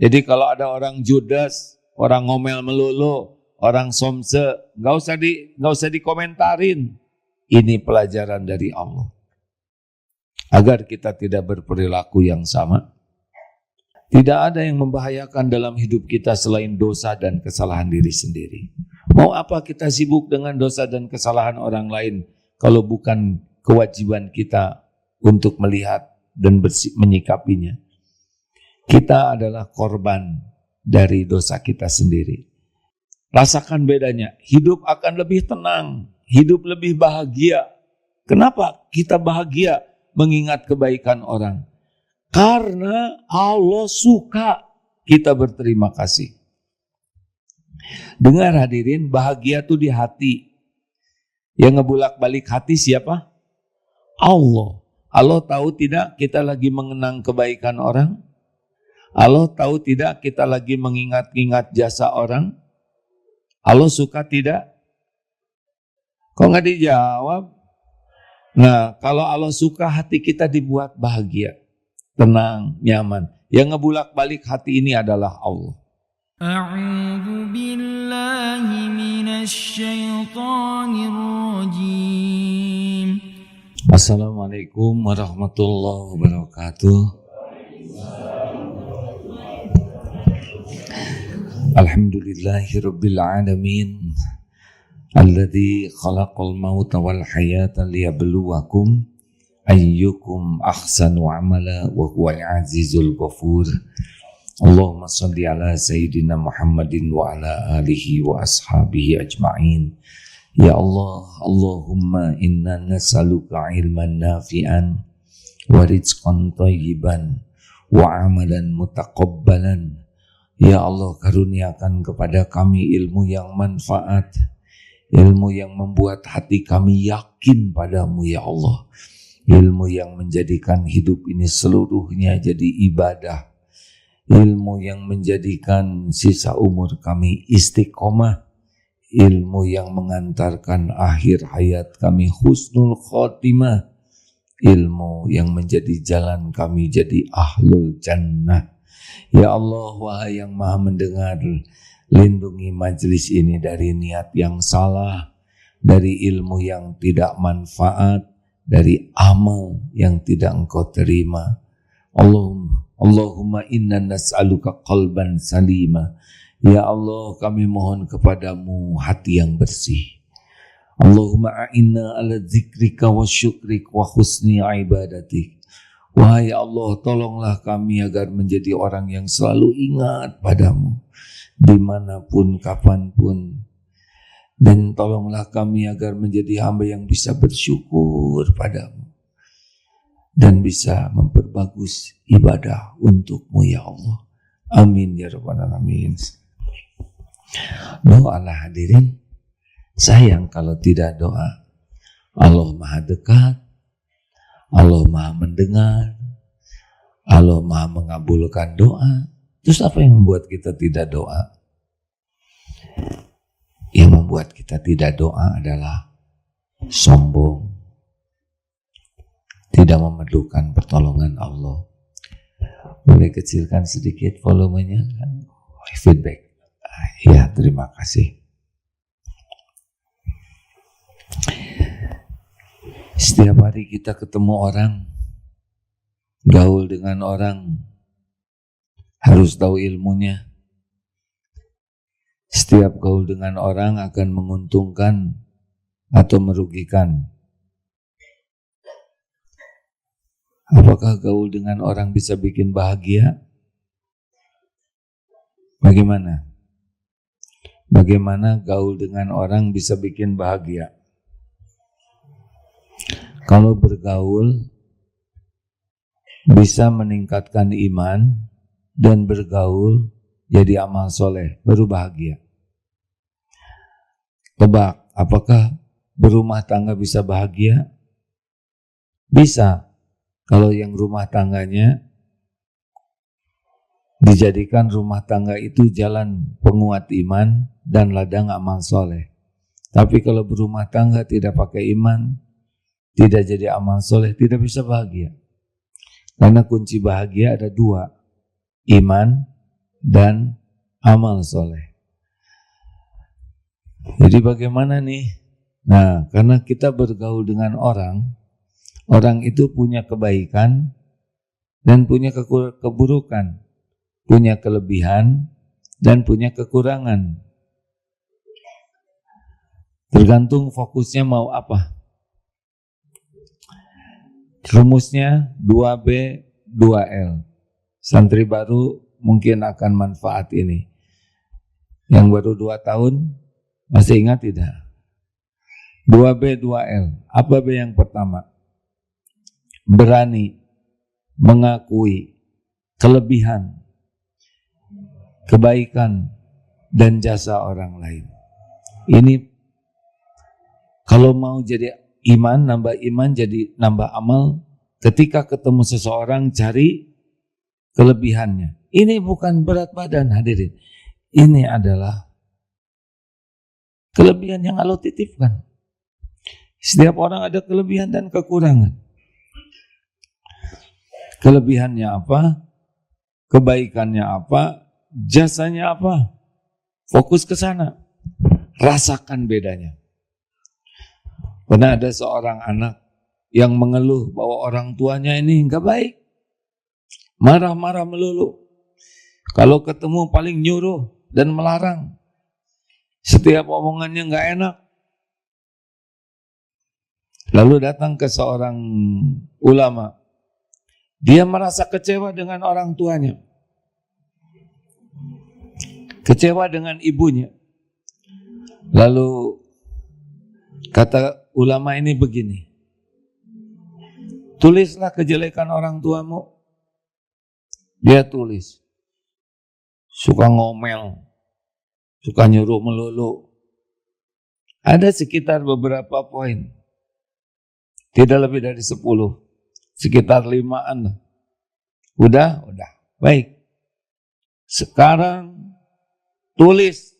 Jadi kalau ada orang judes, orang ngomel melulu, orang somse, nggak usah dikomentarin. Ini pelajaran dari Allah. Agar kita tidak berperilaku yang sama. Tidak ada yang membahayakan dalam hidup kita selain dosa dan kesalahan diri sendiri. Mau apa kita sibuk dengan dosa dan kesalahan orang lain kalau bukan kewajiban kita untuk melihat dan menyikapinya. Kita adalah korban dari dosa kita sendiri. Rasakan bedanya, hidup akan lebih tenang, hidup lebih bahagia. Kenapa kita bahagia mengingat kebaikan orang? Karena Allah suka kita berterima kasih. Dengar hadirin, bahagia itu di hati. Yang ngebulak-balik hati siapa? Allah. Allah tahu tidak kita lagi mengenang kebaikan orang? Allah tahu tidak kita lagi mengingat-ingat jasa orang? Allah suka tidak? Kok nggak dijawab? Nah, kalau Allah suka, hati kita dibuat bahagia, tenang, nyaman. Yang ngebulak-balik hati ini adalah Allah. A'udzu billahi minasyaitonir rajim. Assalamualaikum warahmatullahi wabarakatuh. Alhamdulillahi rabbil alamin. Alladzi khalaqal mauta wal hayata liyabluwakum ayyukum ahsanu amala wa huwal azizul ghafur. Allahumma shalli ala sayyidina Muhammadin wa ala alihi wa ashabihi ajma'in. Ya Allah, Allahumma inna nas'aluka ilman nafi'an wa rizqan thayyiban wa amalan mutaqabbalan. Ya Allah, karuniakan kepada kami ilmu yang manfaat, ilmu yang membuat hati kami yakin padamu ya Allah, ilmu yang menjadikan hidup ini seluruhnya jadi ibadah, ilmu yang menjadikan sisa umur kami istiqomah, ilmu yang mengantarkan akhir hayat kami husnul khotimah, ilmu yang menjadi jalan kami jadi ahlul jannah. Ya Allah, wahai yang maha mendengar, lindungi majelis ini dari niat yang salah, dari ilmu yang tidak manfaat, dari amal yang tidak engkau terima. Allahumma inna nas'aluka qalban salima. Ya Allah, kami mohon kepadamu hati yang bersih. Allahumma a'inna ala zikrika wa syukrika wa husni ibadatik. Wahai Allah, tolonglah kami agar menjadi orang yang selalu ingat padamu dimanapun, kapanpun. Dan tolonglah kami agar menjadi hamba yang bisa bersyukur padamu dan bisa memperbagus ibadah untukmu ya Allah. Amin ya rabbal alamin. Doalah hadirin. Sayang kalau tidak doa. Allah maha dekat, Allah maha mendengar, Allah maha mengabulkan doa. Terus apa yang membuat kita tidak doa? Yang membuat kita tidak doa adalah sombong, tidak memerlukan pertolongan Allah. Boleh kecilkan sedikit volumenya? Feedback. Ya, terima kasih. Setiap hari kita ketemu orang, gaul dengan orang, harus tahu ilmunya. Setiap gaul dengan orang akan menguntungkan atau merugikan. Apakah gaul dengan orang bisa bikin bahagia? Bagaimana? Bagaimana gaul dengan orang bisa bikin bahagia? Kalau bergaul bisa meningkatkan iman dan bergaul jadi amal soleh, baru bahagia. Tebak, apakah berumah tangga bisa bahagia? Bisa, kalau yang rumah tangganya dijadikan rumah tangga itu jalan penguat iman dan ladang amal soleh. Tapi kalau berumah tangga tidak pakai iman, tidak jadi amal soleh, tidak bisa bahagia. Karena kunci bahagia ada dua, iman dan amal soleh. Jadi bagaimana nih? Nah, karena kita bergaul dengan orang itu punya kebaikan dan punya keburukan, punya kelebihan dan punya kekurangan. Tergantung fokusnya mau apa. Rumusnya 2B, 2L. Santri baru mungkin akan manfaat ini. Yang baru 2 tahun, masih ingat tidak? 2B, 2L. Apa B yang pertama? Berani mengakui kelebihan, kebaikan, dan jasa orang lain. Ini kalau mau jadi iman, nambah iman jadi nambah amal. Ketika ketemu seseorang, cari kelebihannya. Ini bukan berat badan, hadirin. Ini adalah kelebihan yang Allah titipkan. Setiap orang ada kelebihan dan kekurangan. Kelebihannya apa? Kebaikannya apa? Jasanya apa? Fokus ke sana. Rasakan bedanya. Pernah ada seorang anak yang mengeluh bahwa orang tuanya ini enggak baik. Marah-marah melulu. Kalau ketemu paling nyuruh dan melarang. Setiap omongannya enggak enak. Lalu datang ke seorang ulama. Dia merasa kecewa dengan orang tuanya. Kecewa dengan ibunya. Lalu kata ulama ini begini. Tulislah kejelekan orang tuamu. Dia tulis. Suka ngomel. Suka nyuruh melulu. Ada sekitar beberapa poin. Tidak lebih dari 10. Sekitar 5-an. Udah. Baik. Sekarang tulis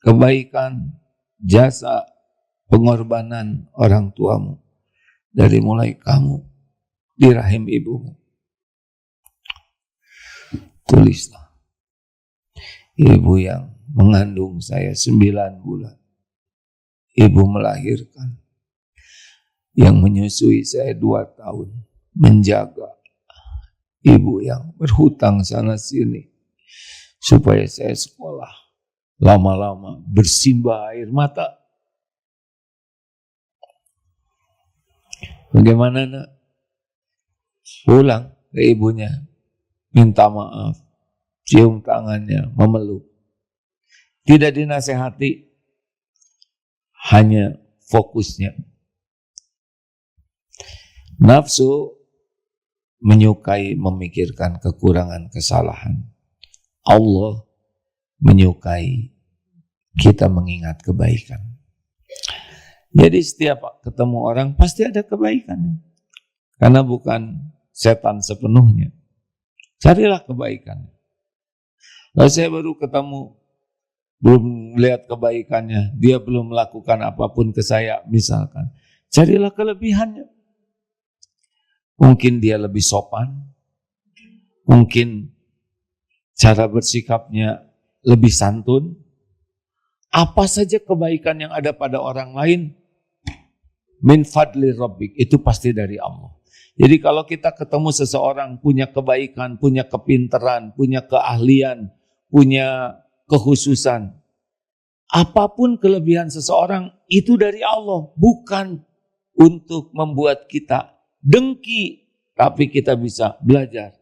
kebaikan, jasa, pengorbanan orang tuamu. Dari mulai kamu di rahim ibumu. Tulislah. Ibu yang mengandung saya 9 bulan. Ibu melahirkan. Yang menyusui saya 2 tahun. Menjaga. Ibu yang berhutang sana sini. Supaya saya sekolah. Lama-lama bersimbah air mata. Bagaimana nak? Pulang ke ibunya. Minta maaf. Cium tangannya. Memeluk. Tidak dinasehati. Hanya fokusnya. Nafsu menyukai memikirkan kekurangan kesalahan. Allah menyukai kita mengingat kebaikan. Jadi setiap ketemu orang pasti ada kebaikannya. Karena bukan setan sepenuhnya. Carilah kebaikan. Lalu saya baru ketemu, belum lihat kebaikannya, dia belum melakukan apapun ke saya misalkan. Carilah kelebihannya. Mungkin dia lebih sopan, mungkin cara bersikapnya lebih santun. Apa saja kebaikan yang ada pada orang lain, min fadli rabbik, itu pasti dari Allah. Jadi kalau kita ketemu seseorang punya kebaikan, punya kepintaran, punya keahlian, punya kekhususan, apapun kelebihan seseorang itu dari Allah, bukan untuk membuat kita dengki, tapi kita bisa belajar.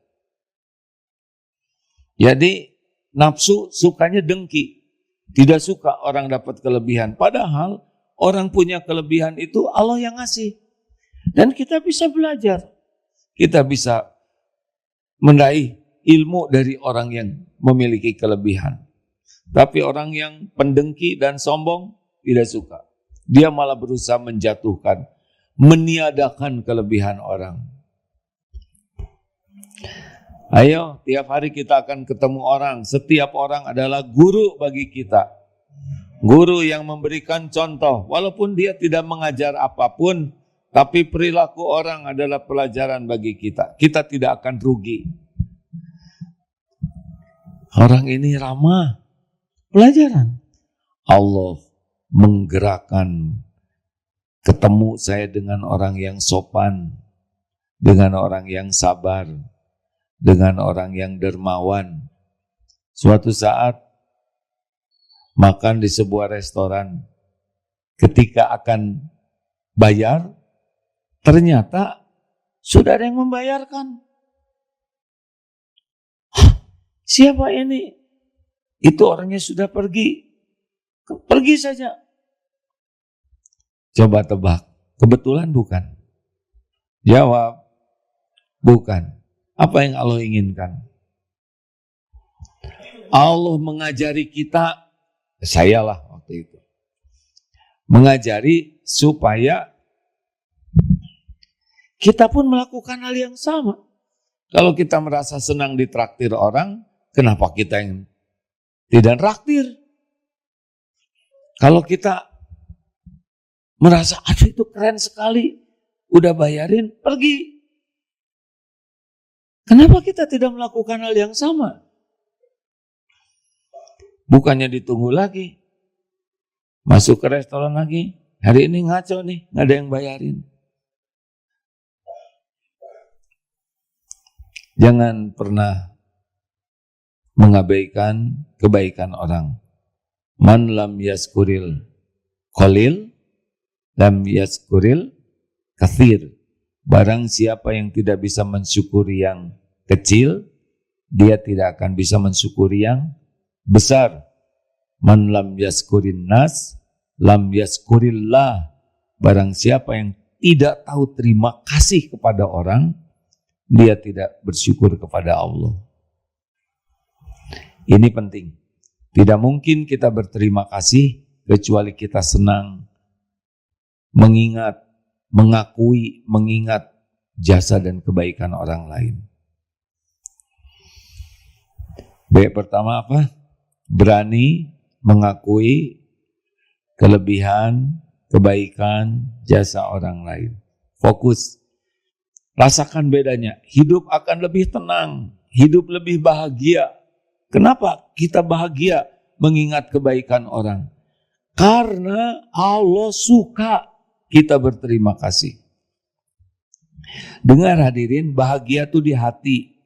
Jadi nafsu sukanya dengki, tidak suka orang dapat kelebihan. Padahal orang punya kelebihan itu Allah yang ngasih. Dan kita bisa belajar. Kita bisa meraih ilmu dari orang yang memiliki kelebihan. Tapi orang yang pendengki dan sombong tidak suka. Dia malah berusaha menjatuhkan, meniadakan kelebihan orang. Ayo, tiap hari kita akan ketemu orang. Setiap orang adalah guru bagi kita. Guru yang memberikan contoh. Walaupun dia tidak mengajar apapun, tapi perilaku orang adalah pelajaran bagi kita. Kita tidak akan rugi. Orang ini ramah. Pelajaran. Allah menggerakkan ketemu saya dengan orang yang sopan, dengan orang yang sabar, dengan orang yang dermawan. Suatu saat makan di sebuah restoran, ketika akan bayar, ternyata sudah ada yang membayarkan. Siapa ini? Itu orangnya sudah pergi. Pergi saja. Coba tebak. Kebetulan bukan? Jawab. Bukan. Apa yang Allah inginkan? Allah mengajari kita, sayalah waktu itu, mengajari supaya kita pun melakukan hal yang sama. Kalau kita merasa senang ditraktir orang, kenapa kita yang tidak traktir? Kalau kita merasa, aduh itu keren sekali, udah bayarin, pergi. Kenapa kita tidak melakukan hal yang sama? Bukannya ditunggu lagi, masuk ke restoran lagi, hari ini ngaco nih, nggak ada yang bayarin. Jangan pernah mengabaikan kebaikan orang. Man lam yaskuril qalil, lam yaskuril katsir. Barang siapa yang tidak bisa mensyukuri yang kecil, dia tidak akan bisa mensyukuri yang besar. Man lam yaskurin nas, lam yaskurillah. Barang siapa yang tidak tahu terima kasih kepada orang, dia tidak bersyukur kepada Allah. Ini penting. Tidak mungkin kita berterima kasih kecuali kita senang mengingat, mengakui, mengingat jasa dan kebaikan orang lain. Pertama apa? Berani mengakui kelebihan, kebaikan, jasa orang lain. Fokus. Rasakan bedanya. Hidup akan lebih tenang. Hidup lebih bahagia. Kenapa kita bahagia mengingat kebaikan orang? Karena Allah suka kita berterima kasih. Dengar hadirin, bahagia itu di hati.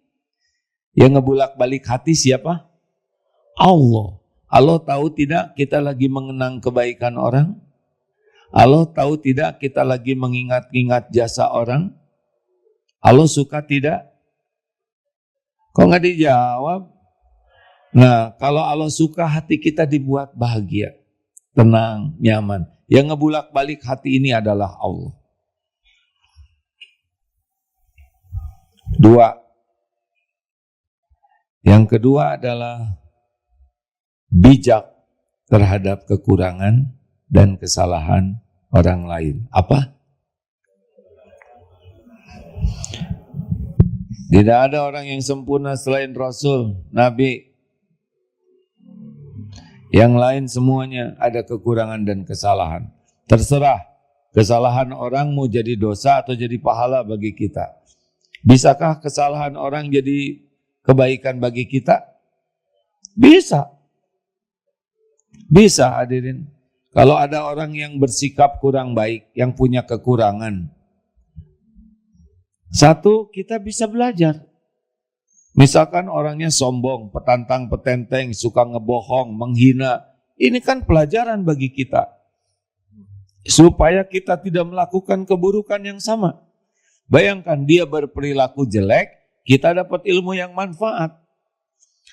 Yang ngebulak-balik hati siapa? Allah. Allah tahu tidak kita lagi mengenang kebaikan orang? Allah tahu tidak kita lagi mengingat-ingat jasa orang? Allah suka tidak? Kok nggak dijawab? Nah, kalau Allah suka, hati kita dibuat bahagia, tenang, nyaman. Yang ngebulak-balik hati ini adalah Allah. 2. Yang kedua adalah bijak terhadap kekurangan dan kesalahan orang lain. Apa? Tidak ada orang yang sempurna selain Rasul, Nabi. Yang lain semuanya ada kekurangan dan kesalahan. Terserah kesalahan orang mau jadi dosa atau jadi pahala bagi kita. Bisakah kesalahan orang jadi kebaikan bagi kita? Bisa. Bisa hadirin. Kalau ada orang yang bersikap kurang baik, yang punya kekurangan, satu, kita bisa belajar. Misalkan orangnya sombong, petantang, petenteng, suka ngebohong, menghina. Ini kan pelajaran bagi kita. Supaya kita tidak melakukan keburukan yang sama. Bayangkan dia berperilaku jelek, kita dapat ilmu yang manfaat.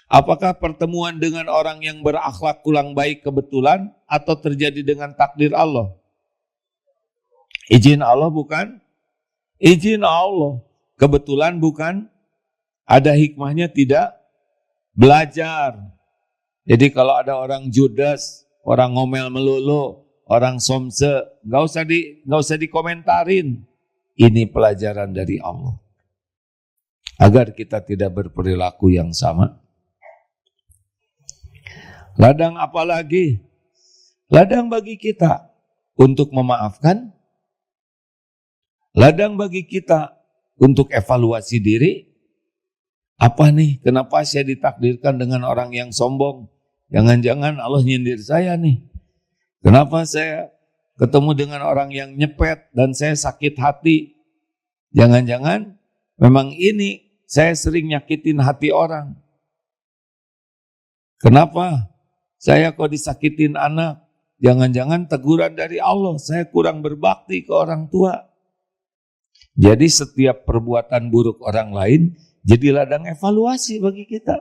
Apakah pertemuan dengan orang yang berakhlak kurang baik kebetulan atau terjadi dengan takdir Allah? Izin Allah bukan? Izin Allah. Kebetulan bukan? Ada hikmahnya tidak? Belajar. Jadi kalau ada orang judes, orang ngomel melulu, orang somse, nggak usah dikomentarin. Ini pelajaran dari Allah. Agar kita tidak berperilaku yang sama. Ladang apa lagi? Ladang bagi kita untuk memaafkan. Ladang bagi kita untuk evaluasi diri. Apa nih? Kenapa saya ditakdirkan dengan orang yang sombong? Jangan-jangan Allah nyindir saya nih. Kenapa saya ketemu dengan orang yang nyepet dan saya sakit hati? Jangan-jangan memang ini saya sering nyakitin hati orang. Kenapa saya kok disakitin anak? Jangan-jangan teguran dari Allah, saya kurang berbakti ke orang tua. Jadi setiap perbuatan buruk orang lain jadi ladang evaluasi bagi kita.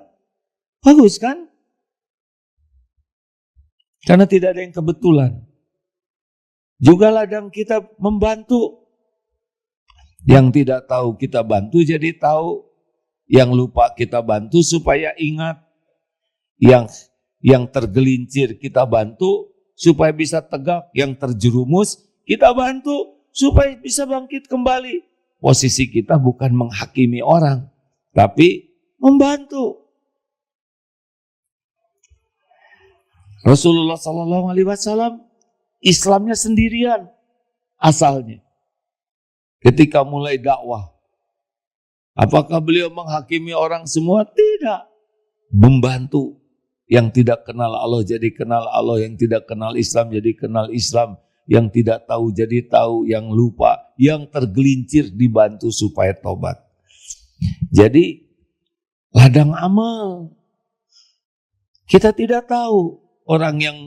Bagus kan? Karena tidak ada yang kebetulan. Juga ladang kita membantu. Yang tidak tahu kita bantu jadi tahu. Yang lupa kita bantu supaya ingat. Yang tergelincir kita bantu supaya bisa tegak. Yang terjerumus kita bantu supaya bisa bangkit kembali. Posisi kita bukan menghakimi orang, tapi membantu. Rasulullah SAW Islamnya sendirian asalnya. Ketika mulai dakwah, apakah beliau menghakimi orang semua? Tidak. Membantu yang tidak kenal Allah jadi kenal Allah, yang tidak kenal Islam jadi kenal Islam, yang tidak tahu jadi tahu, yang lupa, yang tergelincir dibantu supaya tobat. Jadi ladang amal. Kita tidak tahu orang yang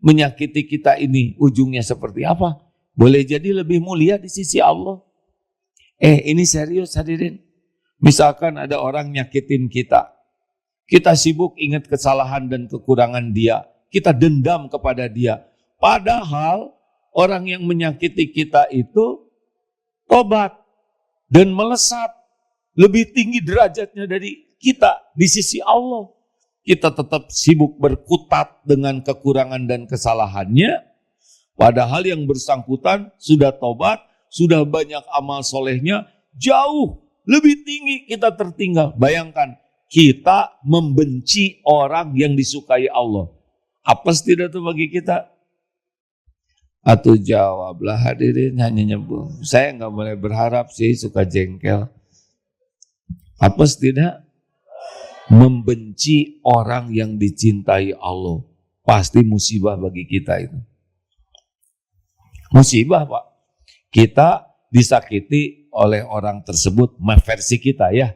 menyakiti kita ini ujungnya seperti apa. Boleh jadi lebih mulia di sisi Allah. Ini serius hadirin. Misalkan ada orang nyakitin kita. Kita sibuk ingat kesalahan dan kekurangan dia. Kita dendam kepada dia. Padahal orang yang menyakiti kita itu tobat dan melesat. Lebih tinggi derajatnya dari kita di sisi Allah. Kita tetap sibuk berkutat dengan kekurangan dan kesalahannya. Padahal yang bersangkutan sudah tobat, sudah banyak amal solehnya, jauh lebih tinggi kita tertinggal. Bayangkan, kita membenci orang yang disukai Allah. Apa tidak itu bagi kita? Atau jawablah hadirin hanya nyebut. Saya nggak boleh berharap sih, suka jengkel. Apa tidak? Membenci orang yang dicintai Allah. Pasti musibah bagi kita itu. Musibah Pak. Kita disakiti oleh orang tersebut, versi kita ya.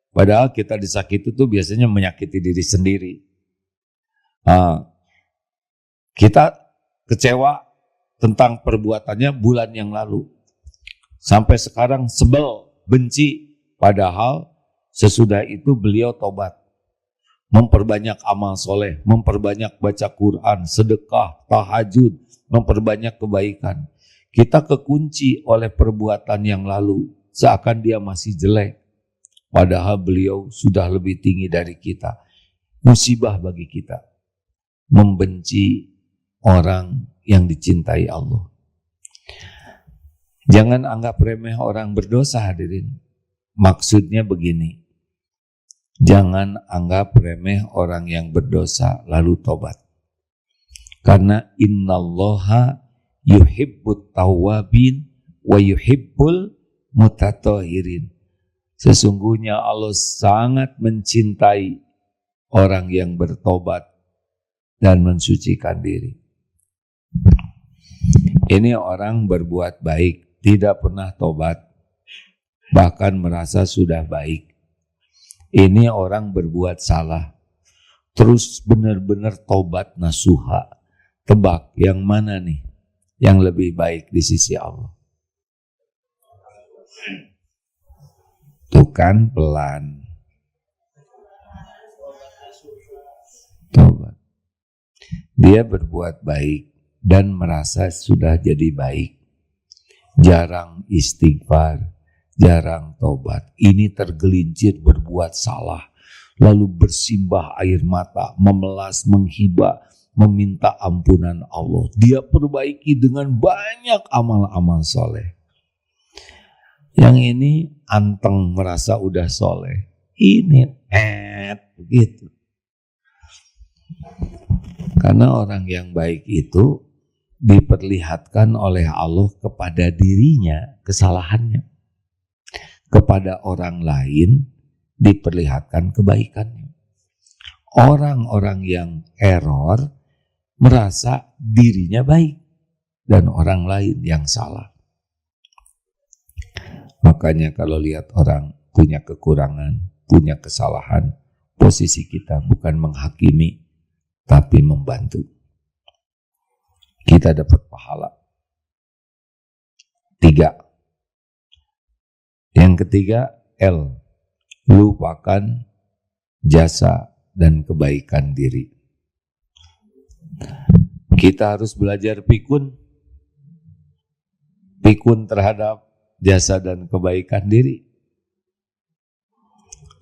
Padahal kita disakiti itu biasanya menyakiti diri sendiri. Kita kecewa tentang perbuatannya bulan yang lalu. Sampai sekarang sebel, benci. Padahal sesudah itu beliau tobat. Memperbanyak amal soleh, memperbanyak baca Quran, sedekah, tahajud, memperbanyak kebaikan. Kita kekunci oleh perbuatan yang lalu, seakan dia masih jelek. Padahal beliau sudah lebih tinggi dari kita. Musibah bagi kita. Membenci orang yang dicintai Allah. Jangan anggap remeh orang berdosa hadirin. Maksudnya begini. Jangan anggap remeh orang yang berdosa lalu tobat. Karena innallaha yuhibbut tawwabin wa yuhibbul mutatahhirin. Sesungguhnya Allah sangat mencintai orang yang bertobat dan mensucikan diri. Ini orang berbuat baik, tidak pernah tobat, bahkan merasa sudah baik. Ini orang berbuat salah, terus benar-benar tobat nasuha. Tebak yang mana nih yang lebih baik di sisi Allah? Tuh kan pelan. Tobat. Dia berbuat baik dan merasa sudah jadi baik. Jarang istighfar, jarang tobat. Ini tergelincir berbuat salah. Lalu bersimbah air mata, memelas, menghibah, meminta ampunan Allah. Dia perbaiki dengan banyak amal-amal soleh. Yang ini anteng merasa udah soleh. Ini begitu. Karena orang yang baik itu diperlihatkan oleh Allah kepada dirinya kesalahannya. Kepada orang lain diperlihatkan kebaikannya. Orang-orang yang error merasa dirinya baik dan orang lain yang salah. Makanya kalau lihat orang punya kekurangan, punya kesalahan, posisi kita bukan menghakimi, tapi membantu. Kita dapat pahala. 3. Yang ketiga, L. Lupakan jasa dan kebaikan diri. Kita harus belajar pikun terhadap jasa dan kebaikan diri.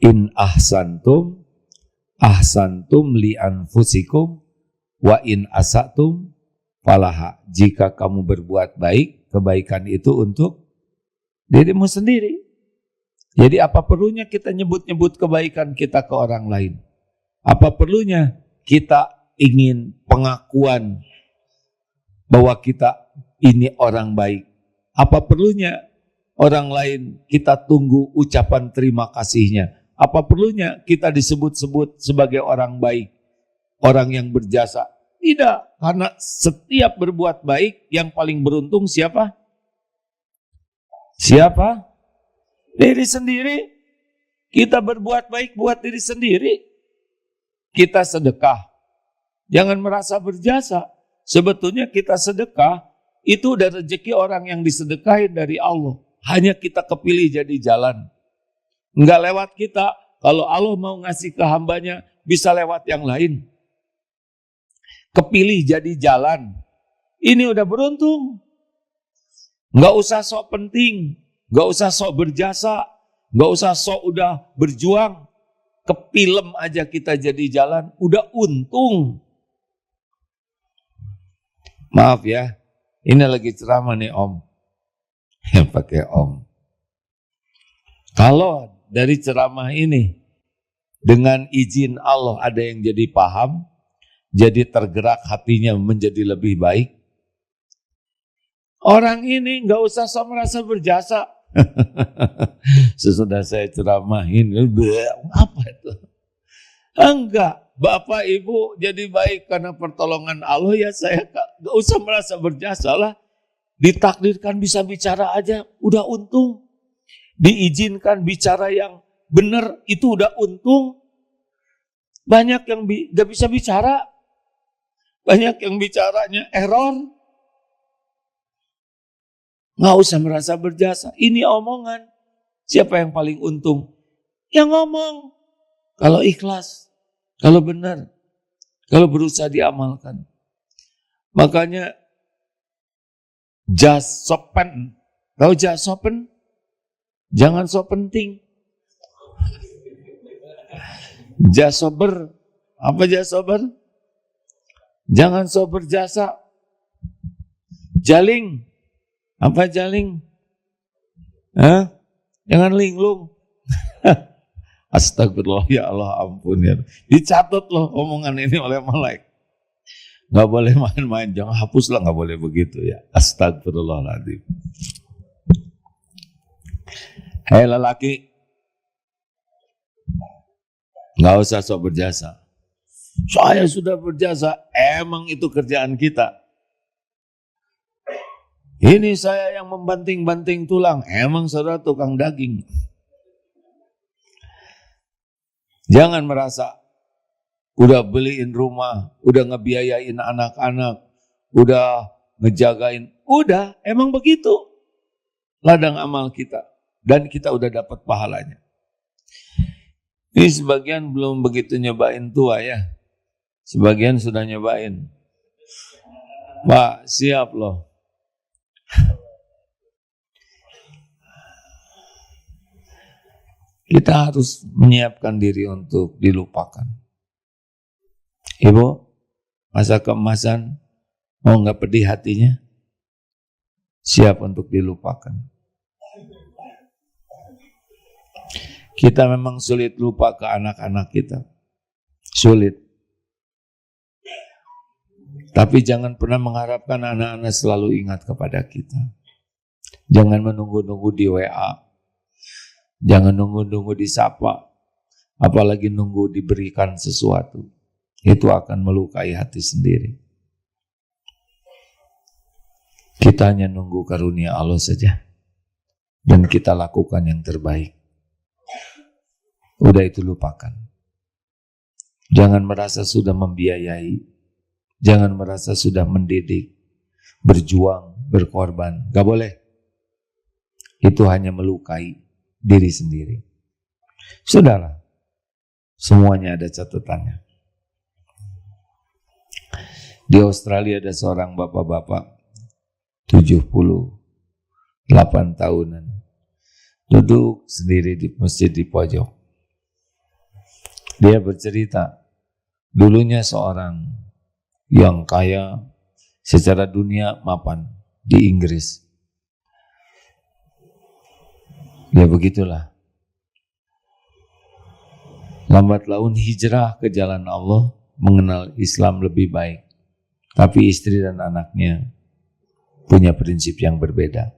In ahsantum li anfusikum wa in asatum falaha. Jika kamu berbuat baik, kebaikan itu untuk dirimu sendiri. Jadi apa perlunya kita nyebut-nyebut kebaikan kita ke orang lain? Apa perlunya kita ingin pengakuan bahwa kita ini orang baik? Apa perlunya orang lain kita tunggu ucapan terima kasihnya? Apa perlunya kita disebut-sebut sebagai orang baik, orang yang berjasa? Tidak, karena setiap berbuat baik yang paling beruntung siapa? Siapa? Diri sendiri. Kita berbuat baik buat diri sendiri. Kita sedekah. Jangan merasa berjasa. Sebetulnya kita sedekah, itu udah rezeki orang yang disedekahin dari Allah. Hanya kita kepilih jadi jalan. Enggak lewat kita. Kalau Allah mau ngasih ke hambanya, bisa lewat yang lain. Kepilih jadi jalan. Ini udah beruntung. Enggak usah sok penting. Enggak usah sok berjasa. Enggak usah sok udah berjuang. Kepilem aja kita jadi jalan. Udah untung. Maaf ya. Ini lagi ceramah nih Om. Yang pakai Om. Kalau dari ceramah ini dengan izin Allah ada yang jadi paham, jadi tergerak hatinya menjadi lebih baik. Orang ini nggak usah sok merasa berjasa. Sesudah saya ceramahin, apa itu? Enggak, Bapak Ibu jadi baik karena pertolongan Allah, ya saya nggak usah merasa berjasa lah. Ditakdirkan bisa bicara aja, udah untung. Diizinkan bicara yang benar, itu udah untung. Banyak yang gak bisa bicara. Banyak yang bicaranya error. Gak usah merasa berjasa. Ini omongan. Siapa yang paling untung? Yang ngomong. Kalau ikhlas. Kalau benar. Kalau berusaha diamalkan. Makanya just sopan. Tahu just sopan? Jangan sok penting. Just sober. Apa just sober? Jangan sok berjasa. Jaling. Apa jaling? Hah? Jangan linglung. Astagfirullah, ya Allah, ampun ya. Dicatat loh omongan ini oleh malaikat. Gak boleh main-main, jangan hapus lah, gak boleh begitu ya. Astagfirullahaladzim. Hei lelaki, gak usah sok berjasa. Saya sudah berjasa, emang itu kerjaan kita. Ini saya yang membanting-banting tulang, emang saudara tukang daging. Jangan merasa udah beliin rumah, udah ngebiayain anak-anak, udah ngejagain, udah emang begitu ladang amal kita. Dan kita udah dapat pahalanya. Ini sebagian belum begitu nyobain tua ya. Sebagian sudah nyobain. Pak, siap loh. Kita harus menyiapkan diri untuk dilupakan. Ibu, masa keemasan mau nggak pedih hatinya? Siap untuk dilupakan. Kita memang sulit lupa ke anak-anak kita. Sulit. Tapi jangan pernah mengharapkan anak-anak selalu ingat kepada kita. Jangan menunggu-nunggu di WA. Jangan nunggu-nunggu disapa. apalagi nunggu diberikan sesuatu, itu akan melukai hati sendiri. Kita hanya nunggu karunia Allah saja, dan kita lakukan yang terbaik. Udah itu lupakan. Jangan merasa sudah membiayai, jangan merasa sudah mendidik, berjuang, berkorban. Gak boleh. Itu hanya melukai diri sendiri. Sudahlah, semuanya ada catatannya. Di Australia ada seorang bapak-bapak 78 tahunan, duduk sendiri di masjid di pojok. Dia bercerita, dulunya seorang yang kaya secara dunia mapan di Inggris. Ya begitulah. Lambat laun hijrah ke jalan Allah, mengenal Islam lebih baik. Tapi istri dan anaknya punya prinsip yang berbeda.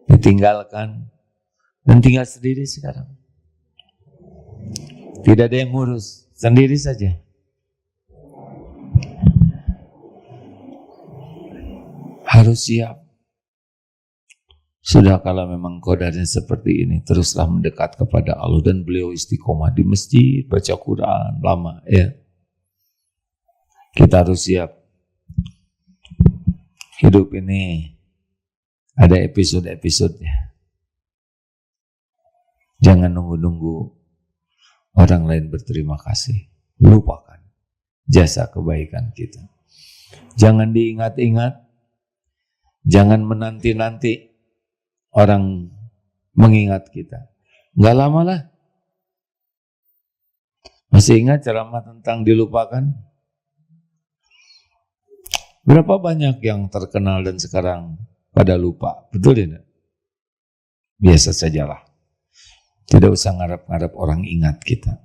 Ditinggalkan dan tinggal sendiri sekarang. Tidak ada yang ngurus, sendiri saja. Harus siap. Sudah kalau memang qadarnya seperti ini, teruslah mendekat kepada Allah. Dan beliau istiqomah di masjid, baca Quran, lama ya. Kita harus siap. Hidup ini ada episode-episodenya. Jangan nunggu-nunggu orang lain berterima kasih. Lupakan jasa kebaikan kita. Jangan diingat-ingat. Jangan menanti-nanti orang mengingat kita. Enggak lama lah. Masih ingat ceramah tentang dilupakan? Berapa banyak yang terkenal dan sekarang pada lupa? Betul tidak? Biasa sajalah. Tidak usah ngarep-ngarep orang ingat kita.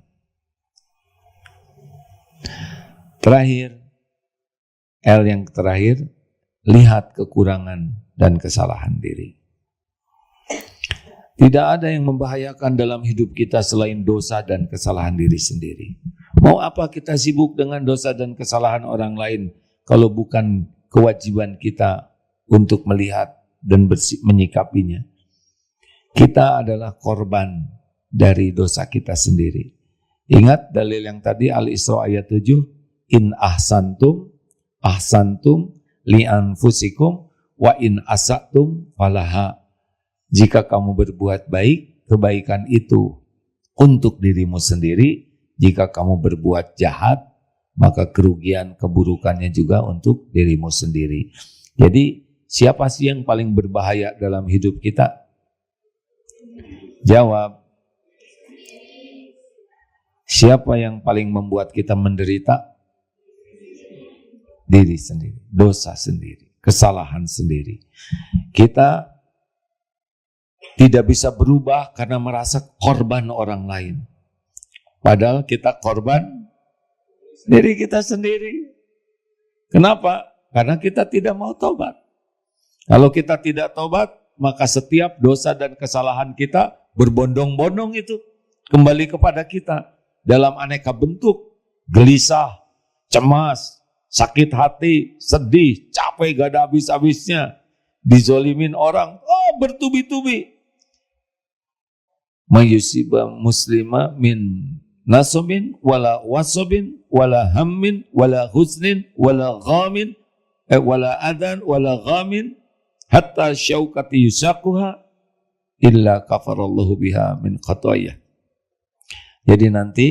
Terakhir, L yang terakhir, lihat kekurangan dan kesalahan diri. Tidak ada yang membahayakan dalam hidup kita selain dosa dan kesalahan diri sendiri. Mau apa kita sibuk dengan dosa dan kesalahan orang lain kalau bukan kewajiban kita untuk melihat dan menyikapinya. Kita adalah korban dari dosa kita sendiri. Ingat dalil yang tadi Al-Isra ayat 7, in ahsantum li anfusikum wa in asatum falaha. Jika kamu berbuat baik, kebaikan itu untuk dirimu sendiri. Jika kamu berbuat jahat, maka kerugian, keburukannya juga untuk dirimu sendiri. Jadi, siapa sih yang paling berbahaya dalam hidup kita? Jawab. Siapa yang paling membuat kita menderita? Diri sendiri, dosa sendiri, kesalahan sendiri. Kita tidak bisa berubah karena merasa korban orang lain. Padahal kita korban diri kita sendiri. Kenapa? Karena kita tidak mau tobat. Kalau kita tidak tobat, maka setiap dosa dan kesalahan kita berbondong-bondong itu kembali kepada kita. Dalam aneka bentuk, gelisah, cemas, sakit hati, sedih, capek gak ada habis-habisnya, dizolimin orang, bertubi-tubi. Mayusiba muslima min nasabin, wala wasabin, wala hammin, wala husnin, wala ghamin, wala adan, wala ghamin, hatta syaukati yusakuha, illa kafarallahu biha min khatayah. Jadi nanti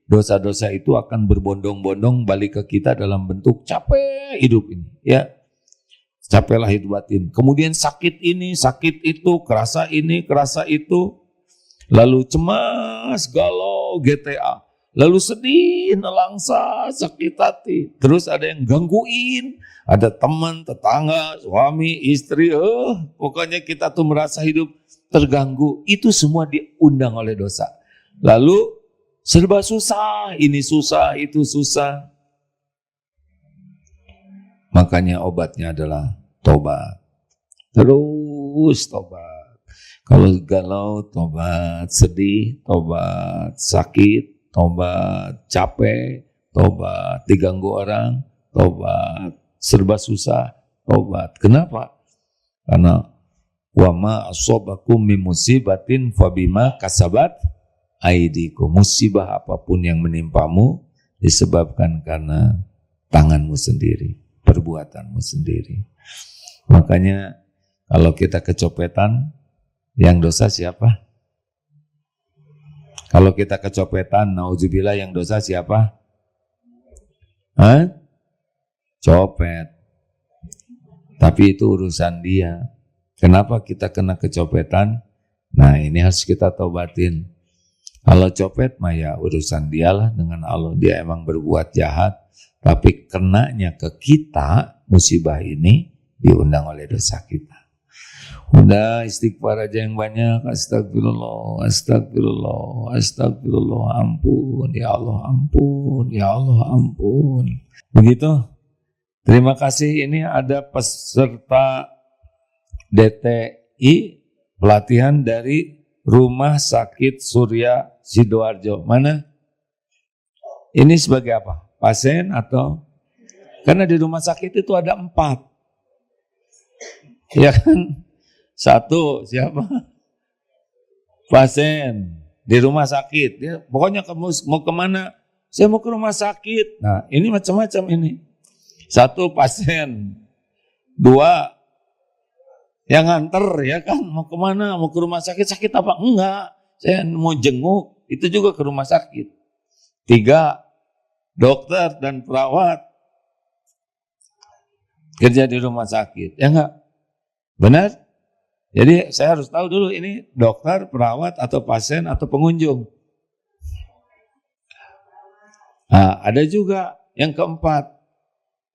dosa-dosa itu akan berbondong-bondong balik ke kita dalam bentuk capek hidup ini, ya. Capek lahir batin. Kemudian sakit ini, sakit itu, kerasa ini, kerasa itu. Lalu cemas, galau, GTA. Lalu sedih, nelangsa, sakit hati. Terus ada yang gangguin, ada teman, tetangga, suami, istri. Pokoknya kita tuh merasa hidup terganggu. Itu semua diundang oleh dosa. Lalu serba susah, ini susah, itu susah. Makanya obatnya adalah tobat. Terus tobat. Kalau galau, tobat. Sedih, tobat. Sakit, tobat. Capek, tobat. Diganggu orang, tobat. Serba susah, tobat. Kenapa? Karena wa ma asobakum min musibatin fabima kasabat aidikum. Musibah apapun yang menimpamu disebabkan karena tanganmu sendiri, perbuatanmu sendiri. Makanya kalau kita kecopetan, yang dosa siapa? Kalau kita kecopetan, nauzubillah, yang dosa siapa? Copet. Tapi itu urusan dia. Kenapa kita kena kecopetan? Nah, ini harus kita taubatin. Kalau copet mah ya urusan dialah dengan Allah. Dia emang berbuat jahat, tapi kenanya ke kita, musibah ini diundang oleh dosa kita. Udah istighfar aja yang banyak. Astagfirullah, astagfirullah, astagfirullah. Ampun, ya Allah, ampun, ya Allah, ampun. Begitu. Terima kasih. Ini ada peserta DTI pelatihan dari Rumah Sakit Surya Sidoarjo. Mana? Ini sebagai apa? Pasien atau? Karena di rumah sakit itu ada 4. Ya kan? 1 siapa? Pasien di rumah sakit. Ya, pokoknya kamu mau kemana? Saya mau ke rumah sakit. Nah, ini macam-macam ini. 1 pasien, 2 yang nganter, ya kan? Mau kemana? Mau ke rumah sakit? Sakit apa? Enggak. Saya mau jenguk. Itu juga ke rumah sakit. 3 dokter dan perawat kerja di rumah sakit. Ya enggak? Benar? Jadi saya harus tahu dulu ini dokter, perawat, atau pasien, atau pengunjung. Nah, ada juga yang keempat.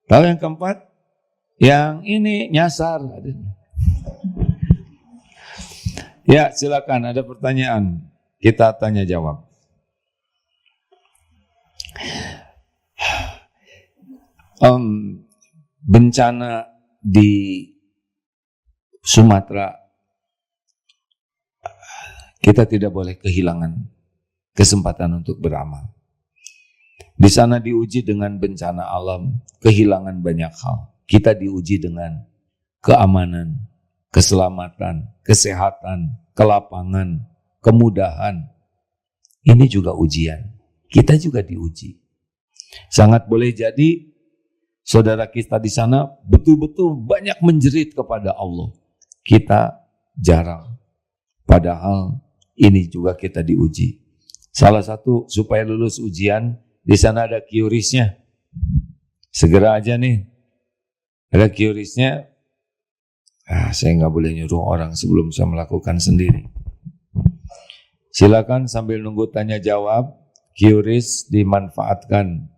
Tahu yang keempat? Yang ini nyasar. Ya, silakan, ada pertanyaan. Kita tanya jawab. Bencana di Sumatera, kita tidak boleh kehilangan kesempatan untuk beramal. Di sana diuji dengan bencana alam, kehilangan banyak hal. Kita diuji dengan keamanan, keselamatan, kesehatan, kelapangan, kemudahan. Ini juga ujian. Kita juga diuji. Sangat boleh jadi saudara kita di sana betul-betul banyak menjerit kepada Allah. Kita jarang. Padahal ini juga kita diuji. Salah satu supaya lulus ujian, di sana ada QRIS-nya. Segera aja nih. Ada QRIS-nya. Saya nggak boleh nyuruh orang sebelum saya melakukan sendiri. Silakan sambil nunggu tanya jawab, QRIS dimanfaatkan.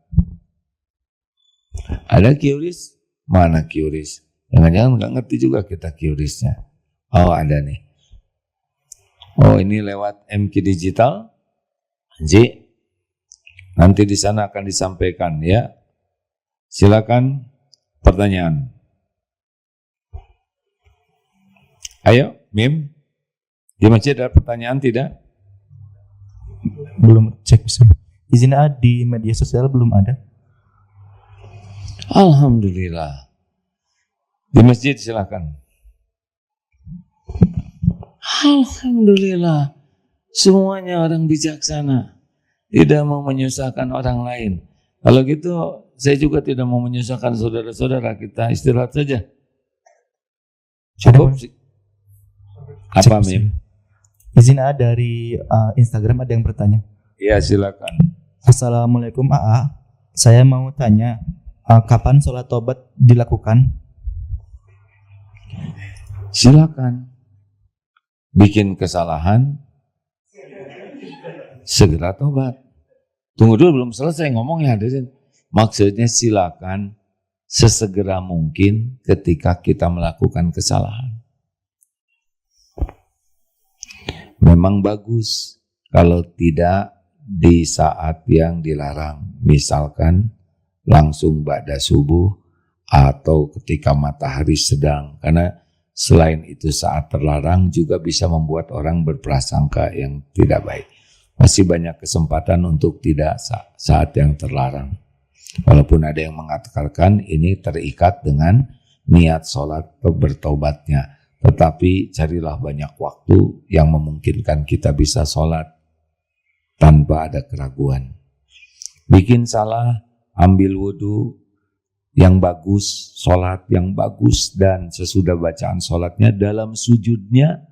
Ada QRIS? Mana QRIS? Jangan-jangan nggak ngerti juga kita QRIS-nya. Oh, ada nih. Oh, ini lewat MQ Digital. Ji, nanti di sana akan disampaikan ya. Silakan pertanyaan. Ayo, Mim. Di masjid ada pertanyaan tidak? Belum cek. Izin di media sosial belum ada. Alhamdulillah. Di masjid silakan. Alhamdulillah. Semuanya orang bijaksana. Tidak mau menyusahkan orang lain. Kalau gitu, saya juga tidak mau menyusahkan saudara-saudara. Kita istirahat saja. Cukup. Apa, Mim? Izin dari Instagram ada yang bertanya. Iya, silakan. Assalamualaikum AA. Saya mau tanya, kapan sholat taubat dilakukan? Silakan. Bikin kesalahan, segera tobat. Tunggu dulu, belum selesai ngomongnya. Maksudnya silakan sesegera mungkin ketika kita melakukan kesalahan. Memang bagus kalau tidak di saat yang dilarang. Misalkan langsung ba'da subuh atau ketika matahari sedang. Karena Selain itu saat terlarang juga bisa membuat orang berprasangka yang tidak baik. Masih banyak kesempatan untuk tidak saat yang terlarang. Walaupun ada yang mengatakan ini terikat dengan niat sholat atau bertobatnya. Tetapi carilah banyak waktu yang memungkinkan kita bisa sholat tanpa ada keraguan. Bikin salah, ambil wudhu yang bagus, sholat yang bagus, dan sesudah bacaan sholatnya dalam sujudnya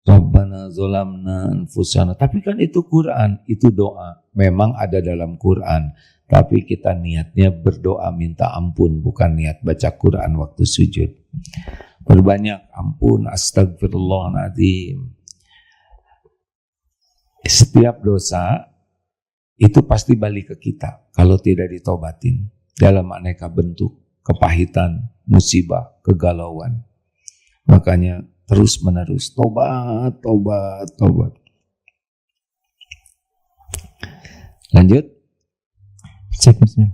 Rabbana zolamna anfusana. Tapi kan itu Quran, itu doa. Memang ada dalam Quran. Tapi kita niatnya berdoa minta ampun, bukan niat baca Quran waktu sujud. Berbanyak ampun, astagfirullahaladzim. Setiap dosa itu pasti balik ke kita kalau tidak ditobatin. Dalam aneka bentuk, kepahitan, musibah, kegalauan. Makanya terus menerus tobat. Lanjut. Cek bismillah.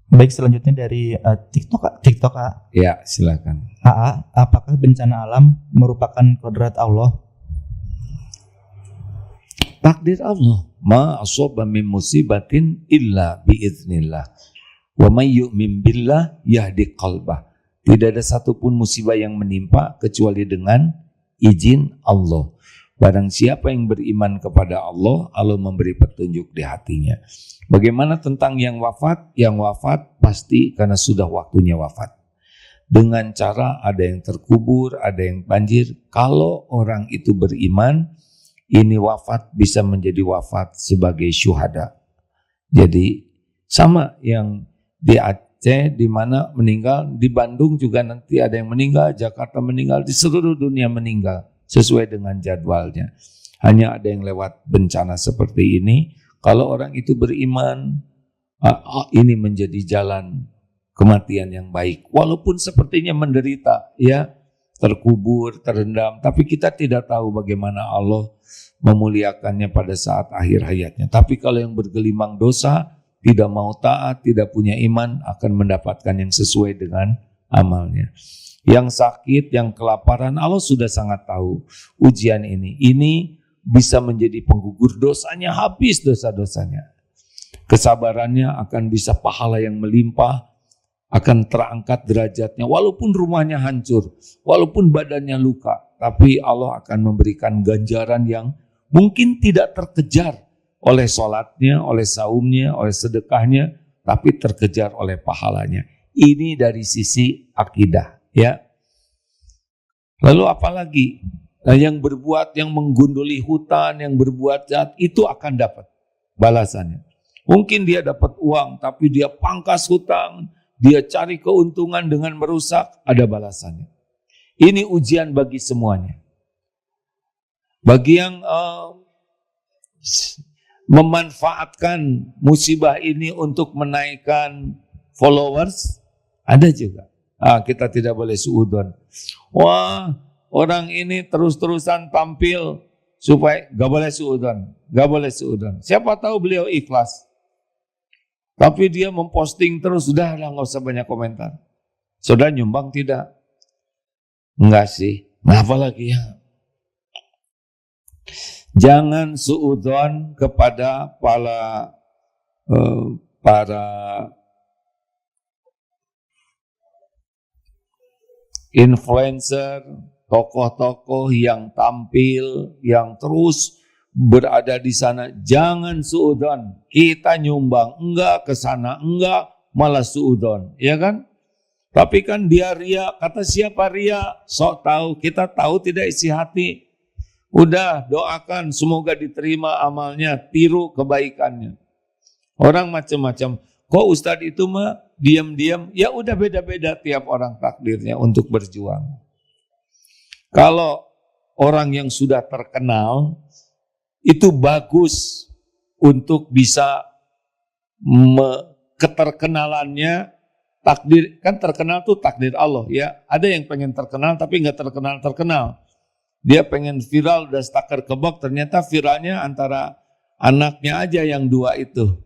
Baik, selanjutnya dari TikTok A. Ya, silakan. AA, apakah bencana alam merupakan kodrat Allah? Takdir Allah. Ma asaba min musibatin illa biiznillah. Wa may yu'min billah yahdi qalbah. Tidak ada satupun musibah yang menimpa kecuali dengan izin Allah. Barang siapa yang beriman kepada Allah, Allah memberi petunjuk di hatinya. Bagaimana tentang yang wafat? Yang wafat pasti karena sudah waktunya wafat. Dengan cara ada yang terkubur, ada yang banjir. Kalau orang itu beriman, ini wafat bisa menjadi wafat sebagai syuhada. Jadi sama yang di Aceh di mana meninggal, di Bandung juga nanti ada yang meninggal, Jakarta meninggal, di seluruh dunia meninggal sesuai dengan jadwalnya. Hanya ada yang lewat bencana seperti ini. Kalau orang itu beriman, ini menjadi jalan kematian yang baik. Walaupun sepertinya menderita, ya, terkubur, terendam, tapi kita tidak tahu bagaimana Allah memuliakannya pada saat akhir hayatnya. Tapi kalau yang bergelimang dosa, tidak mau taat, tidak punya iman, akan mendapatkan yang sesuai dengan amalnya. Yang sakit, yang kelaparan, Allah sudah sangat tahu ujian ini. Ini bisa menjadi penggugur dosanya, habis dosa-dosanya. Kesabarannya akan bisa pahala yang melimpah, akan terangkat derajatnya. Walaupun rumahnya hancur, walaupun badannya luka, tapi Allah akan memberikan ganjaran yang mungkin tidak terkejar oleh sholatnya, oleh saumnya, oleh sedekahnya, tapi terkejar oleh pahalanya. Ini dari sisi akidah, ya. Lalu apalagi? Nah, yang berbuat, yang menggunduli hutan, yang berbuat jahat, itu akan dapat balasannya. Mungkin dia dapat uang, tapi dia pangkas hutang, dia cari keuntungan dengan merusak, ada balasannya. Ini ujian bagi semuanya. Bagi yang memanfaatkan musibah ini untuk menaikkan followers, ada juga. Kita tidak boleh suudzon. Wah, orang ini terus-terusan tampil supaya gak boleh suudzon. Siapa tahu beliau ikhlas, tapi dia memposting terus, sudah lah, nggak usah banyak komentar. Saudara nyumbang tidak? Enggak sih. Nah, apalagi ya? Jangan suudzon kepada para influencer, tokoh-tokoh yang tampil, yang terus berada di sana. Jangan suudzon. Kita nyumbang, enggak ke sana, enggak, malah suudzon, ya kan? Tapi kan dia ria. Kata siapa ria? Sok tahu. Kita tahu tidak isi hati. Udah doakan semoga diterima amalnya, tiru kebaikannya. Orang macam-macam. Kok Ustadz itu mah diam-diam? Ya udah, beda-beda tiap orang takdirnya untuk berjuang. Kalau orang yang sudah terkenal itu bagus untuk bisa keterkenalannya, takdir, kan terkenal tuh takdir Allah, ya. Ada yang pengen terkenal tapi nggak terkenal. Dia pengen viral, udah stakar kebok, ternyata viralnya antara anaknya aja yang dua itu.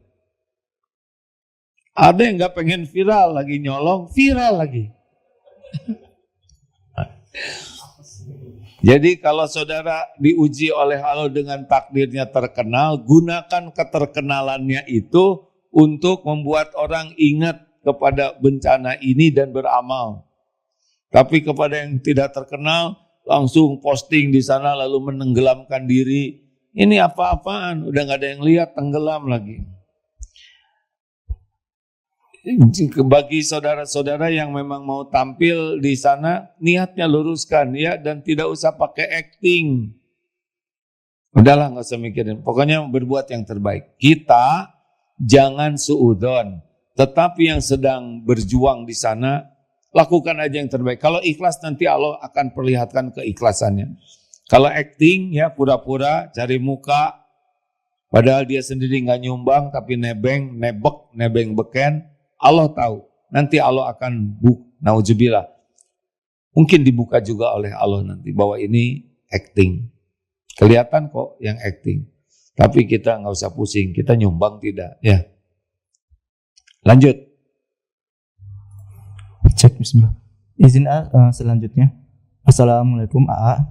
Ada yang nggak pengen viral, lagi nyolong, viral lagi. Jadi kalau saudara diuji oleh Allah dengan takdirnya terkenal, gunakan keterkenalannya itu untuk membuat orang ingat kepada bencana ini dan beramal. Tapi kepada yang tidak terkenal, langsung posting di sana lalu menenggelamkan diri. Ini apa-apaan, udah gak ada yang lihat, tenggelam lagi. Bagi saudara-saudara yang memang mau tampil di sana, niatnya luruskan ya, dan tidak usah pakai acting. Udahlah, nggak usah mikirin. Pokoknya berbuat yang terbaik. Kita jangan suudzon, tetapi yang sedang berjuang di sana lakukan aja yang terbaik. Kalau ikhlas nanti Allah akan perlihatkan keikhlasannya. Kalau acting ya pura-pura cari muka, padahal dia sendiri nggak nyumbang tapi nebeng beken. Allah tahu, nanti Allah akan nauzubillah. Mungkin dibuka juga oleh Allah nanti bahwa ini acting. Kelihatan kok yang acting. Tapi kita nggak usah pusing, kita nyumbang tidak. Ya. Lanjut. Cek bismillah. Izin selanjutnya. Assalamualaikum AA.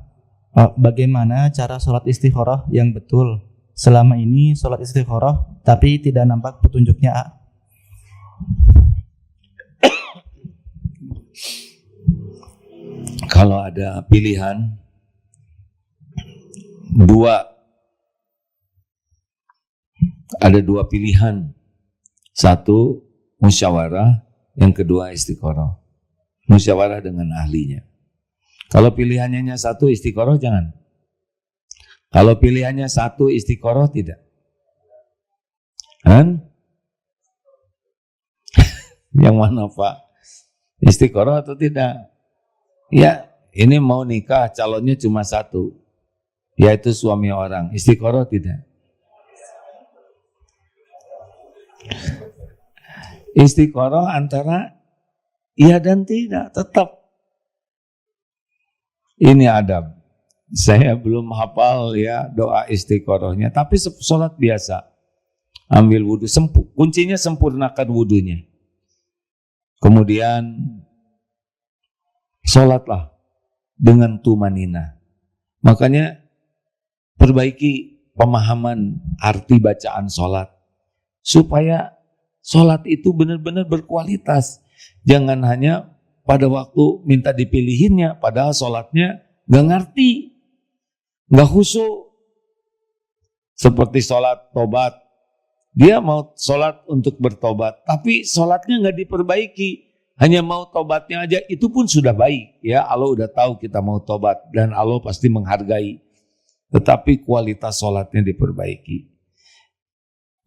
Bagaimana cara sholat istikharah yang betul? Selama ini sholat istikharah tapi tidak nampak petunjuknya AA. Kalau ada pilihan ada dua pilihan. Satu musyawarah, yang kedua istikharah. Musyawarah dengan ahlinya. Kalau pilihannya hanya satu istikharah jangan. Kalau pilihannya satu istikharah tidak. Kan? Yang mana Pak? Istikharah atau tidak? Ya, ini mau nikah calonnya cuma satu, yaitu suami orang. Istikharah tidak? Istikharah antara iya dan tidak, tetap. Ini adab. Saya belum hafal ya doa istikharahnya, tapi sholat biasa. Ambil wudhu, kuncinya sempurnakan wudhunya. Kemudian sholatlah dengan tumanina. Makanya perbaiki pemahaman arti bacaan sholat. Supaya sholat itu benar-benar berkualitas. Jangan hanya pada waktu minta dipilihinnya, padahal sholatnya gak ngerti, gak khusyuk. Seperti sholat tobat. Dia mau sholat untuk bertobat, tapi sholatnya gak diperbaiki. Hanya mau tobatnya aja, itu pun sudah baik. Ya, Allah udah tahu kita mau tobat dan Allah pasti menghargai. Tetapi kualitas sholatnya diperbaiki.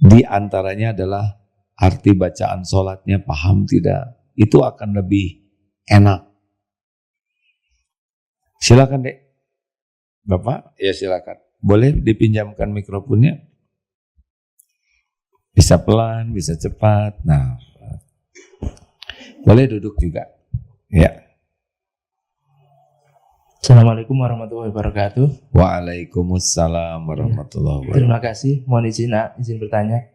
Di antaranya adalah arti bacaan sholatnya paham tidak? Itu akan lebih enak. Silakan Dek. Bapak, ya silakan. Boleh dipinjamkan mikrofonnya? Bisa pelan, bisa cepat. Nah, boleh duduk juga. Ya. Assalamualaikum warahmatullahi wabarakatuh. Waalaikumsalam warahmatullahi wabarakatuh. Terima kasih. Mohon izin bertanya.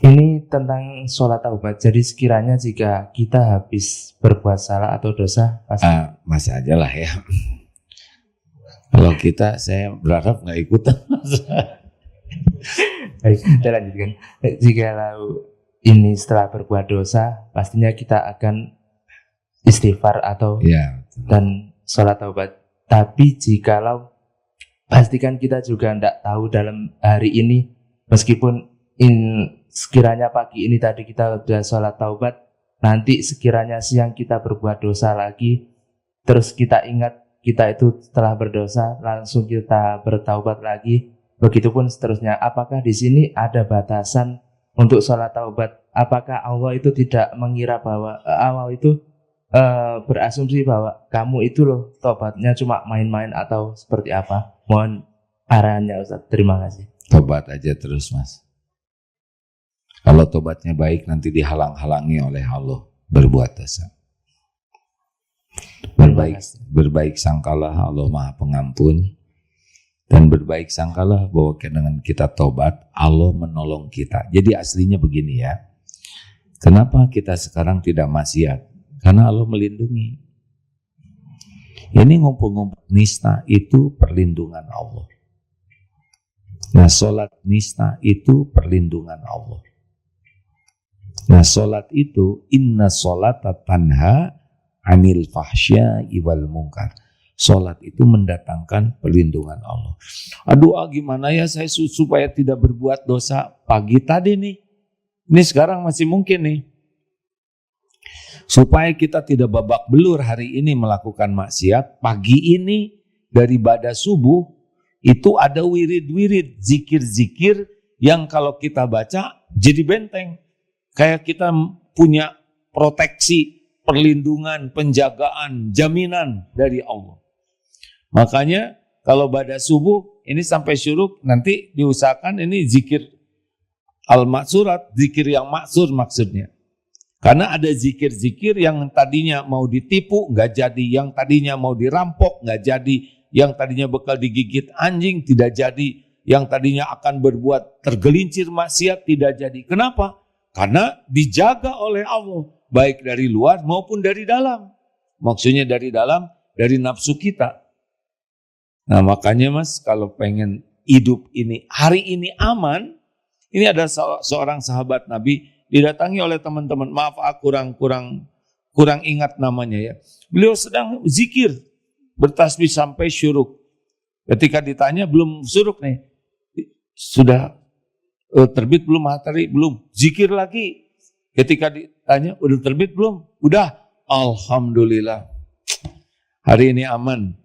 Ini tentang sholat taubat. Jadi sekiranya jika kita habis berbuat salah atau dosa, pasti masih aja lah ya. Kalau kita, saya berharap nggak ikutan. Baik, kita lanjutkan. Jika ini setelah berbuat dosa, pastinya kita akan istighfar atau ya, dan sholat taubat. Tapi jikalau pastikan kita juga tidak tahu dalam hari ini, meskipun sekiranya pagi ini tadi kita sudah sholat taubat, nanti sekiranya siang kita berbuat dosa lagi, terus kita ingat kita itu telah berdosa, langsung kita bertaubat lagi. Begitupun seterusnya. Apakah di sini ada batasan untuk sholat taubat? Apakah Allah itu tidak mengira bahwa awal itu berasumsi bahwa kamu itu loh taubatnya cuma main-main atau seperti apa? Mohon arahannya Ustaz. Terima kasih. Tobat aja terus Mas. Kalau tobatnya baik nanti dihalang-halangi oleh Allah berbuat dosa. Berbaik sangkalah Allah Maha Pengampun. Dan berbaik sangkalah bahwa dengan kita tobat, Allah menolong kita. Jadi aslinya begini ya. Kenapa kita sekarang tidak maksiat? Karena Allah melindungi. Ini ngumpul-ngumpul nista itu perlindungan Allah. Nah, sholat nista itu perlindungan Allah. Nah, sholat itu inna sholata tanha anil fahsya'i wal munkar. Sholat itu mendatangkan perlindungan Allah. Aduh, gimana ya saya supaya tidak berbuat dosa pagi tadi nih. Ini sekarang masih mungkin nih. Supaya kita tidak babak belur hari ini melakukan maksiat, pagi ini dari ibadah subuh itu ada wirid-wirid, zikir-zikir yang kalau kita baca jadi benteng. Kayak kita punya proteksi, perlindungan, penjagaan, jaminan dari Allah. Makanya kalau pada subuh ini sampai syuruk nanti diusahakan ini zikir al-maksurat, zikir yang maksur maksudnya. Karena ada zikir-zikir yang tadinya mau ditipu nggak jadi, yang tadinya mau dirampok nggak jadi, yang tadinya bakal digigit anjing tidak jadi, yang tadinya akan berbuat tergelincir maksiat tidak jadi. Kenapa? Karena dijaga oleh Allah baik dari luar maupun dari dalam. Maksudnya dari dalam, dari nafsu kita. Nah makanya Mas, kalau pengen hidup ini, hari ini aman, ini ada seorang sahabat Nabi, didatangi oleh teman-teman, maaf aku kurang ingat namanya ya. Beliau sedang zikir, bertasbih sampai syuruk. Ketika ditanya, belum syuruk nih, sudah terbit belum matahari? Belum. Zikir lagi. Ketika ditanya, udah terbit belum? Udah. Alhamdulillah. Hari ini aman.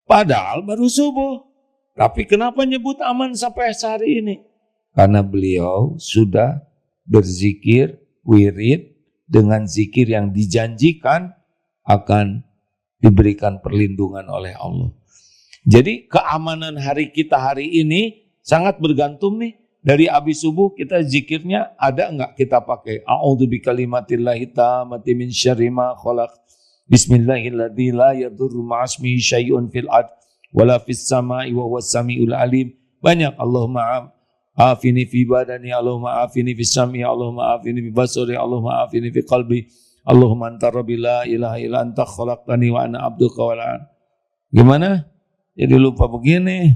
Padahal baru subuh. Tapi kenapa nyebut aman sampai hari ini? Karena beliau sudah berzikir, wirid, dengan zikir yang dijanjikan akan diberikan perlindungan oleh Allah. Jadi keamanan hari kita hari ini sangat bergantung nih. Dari habis subuh kita zikirnya ada enggak kita pakai? A'udzu bikalimatillahi tammati min syarri ma khalaq. Bismillahilladzi la yadurru ma'asmihi syai'un fil ard wala fis sama'i wa huwas samiul alim. Banyak Allahumma afini fi badani, Allahumma afini fi sam'i, Allahumma afini fi basari, Allahumma afini fi qalbi, Allahumma anta rabbi la ilaha illa anta khalaqtani wa ana abduka wa la. Gimana? Jadi lupa begini.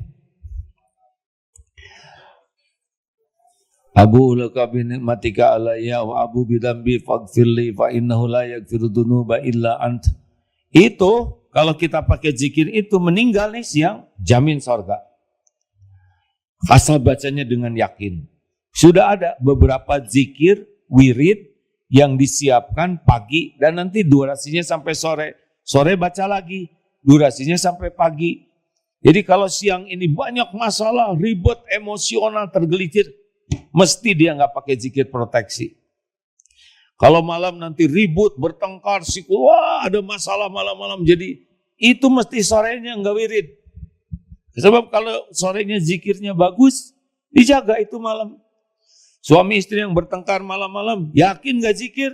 Abu laka bi nikmatika alayya wa abu bidambi faghfirli fa innahu la yaghfiru dzunuba illa ant. Itu kalau kita pakai zikir itu meninggal nih siang jamin surga. Asal bacanya dengan yakin. Sudah ada beberapa zikir wirid yang disiapkan pagi dan nanti durasinya sampai sore. Sore baca lagi, durasinya sampai pagi. Jadi kalau siang ini banyak masalah, ribet, emosional, tergelincir, mesti dia nggak pakai zikir proteksi. Kalau malam nanti ribut, bertengkar, wah ada masalah malam-malam. Jadi itu mesti sorenya nggak wirid. Sebab kalau sorenya zikirnya bagus, dijaga itu malam. Suami istri yang bertengkar malam-malam, yakin nggak zikir?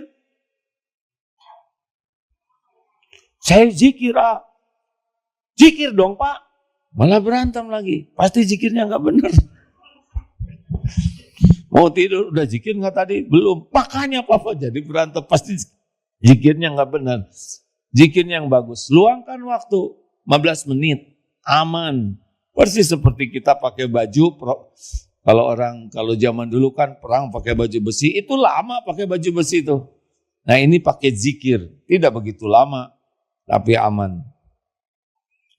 Saya zikir, zikir dong Pak. Malah berantem lagi, pasti zikirnya nggak benar. Mau tidur udah zikir nggak tadi? Belum. Makanya apa jadi berantem pasti zikirnya nggak benar. Zikirnya yang bagus. Luangkan waktu 15 menit, aman. Persis seperti kita pakai baju. Kalau zaman dulu kan perang pakai baju besi, itu lama pakai baju besi itu. Nah ini pakai zikir, tidak begitu lama, tapi aman.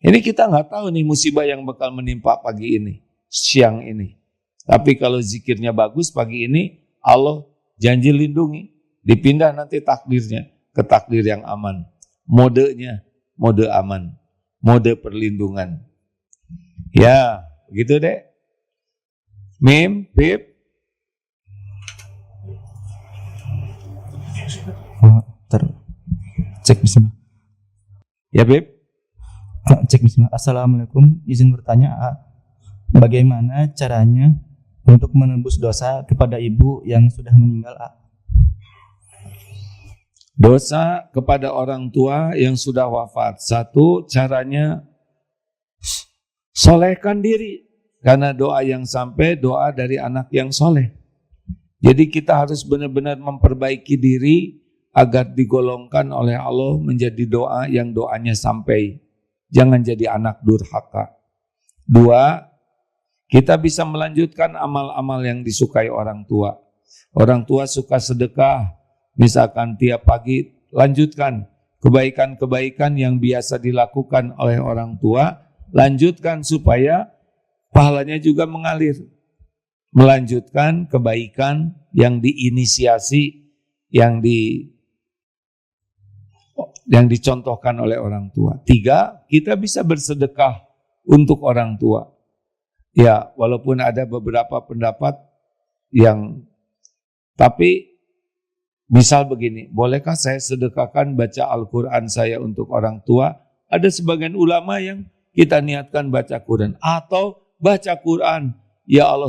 Ini kita nggak tahu nih musibah yang bakal menimpa pagi ini, siang ini. Tapi kalau zikirnya bagus pagi ini, Allah janji lindungi. Dipindah nanti takdirnya ke takdir yang aman. Modenya, mode aman. Mode perlindungan. Ya, begitu deh. Mim, Bib. Cek bismillah. Ya, Bib. Cek bismillah. Assalamualaikum, izin bertanya, bagaimana caranya untuk menembus dosa kepada ibu yang sudah meninggal? Dosa kepada orang tua yang sudah wafat. Satu, caranya solehkan diri. Karena doa yang sampai, doa dari anak yang soleh. Jadi kita harus benar-benar memperbaiki diri agar digolongkan oleh Allah menjadi doa yang doanya sampai. jangan jadi anak durhaka. 2, kita bisa melanjutkan amal-amal yang disukai orang tua. Orang tua suka sedekah, misalkan tiap pagi lanjutkan kebaikan-kebaikan yang biasa dilakukan oleh orang tua, lanjutkan supaya pahalanya juga mengalir. Melanjutkan kebaikan yang diinisiasi, yang dicontohkan oleh orang tua. 3, kita bisa bersedekah untuk orang tua. Ya, walaupun ada beberapa pendapat yang, tapi misal begini, bolehkah saya sedekahkan baca Al-Quran saya untuk orang tua? Ada sebagian ulama yang kita niatkan baca Quran. Atau baca Quran, ya Allah